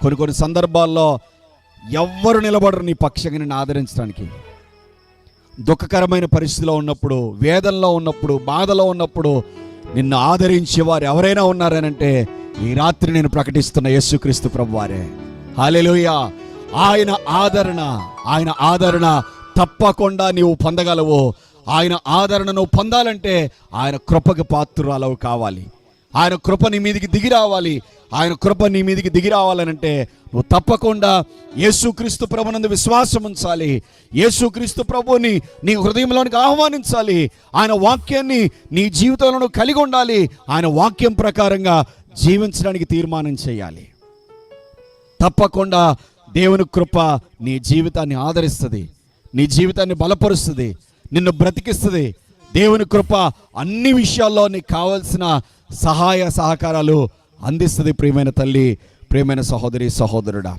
కొన్ని సందర్భాల్లో ఎవ్వరు నిలబడరు నీ పక్షంగా నిన్ను ఆదరించడానికి. దుఃఖకరమైన పరిస్థితిలో ఉన్నప్పుడు, వేదనలో ఉన్నప్పుడు, బాధలో ఉన్నప్పుడు నిన్ను ఆదరించేవారు ఎవరైనా ఉన్నారనంటే ఈ రాత్రి నేను ప్రకటిస్తున్న యేసుక్రీస్తు ప్రభువారే. హల్లెలూయా. ఆయన ఆదరణ తప్పకుండా నీవు పొందగలవు. ఆయన ఆదరణ నువ్వు పొందాలంటే ఆయన కృపకు పాత్రురాలవు కావాలి. ఆయన కృప నీ మీదికి దిగి రావాలి. ఆయన కృప నీ మీదికి దిగి రావాలనంటే నువ్వు తప్పకుండా యేసుక్రీస్తు ప్రభునందు విశ్వాసం ఉంచాలి. యేసుక్రీస్తు ప్రభుని నీ హృదయంలోనికి ఆహ్వానించాలి. ఆయన వాక్యాన్ని నీ జీవితంలో కలిగి ఉండాలి. ఆయన వాక్యం ప్రకారంగా జీవించడానికి తీర్మానం చేయాలి. తప్పకుండా దేవుని కృప నీ జీవితాన్ని ఆదరిస్తుంది, నీ జీవితాన్ని బలపరుస్తుంది, నిన్ను బ్రతికిస్తుంది. దేవుని కృప అన్ని విషయాల్లో నీకు కావలసిన సహాయ సహకారాలు అందిస్తుంది. ప్రియమైన తల్లి, ప్రియమైన సహోదరి, సహోదరుడా.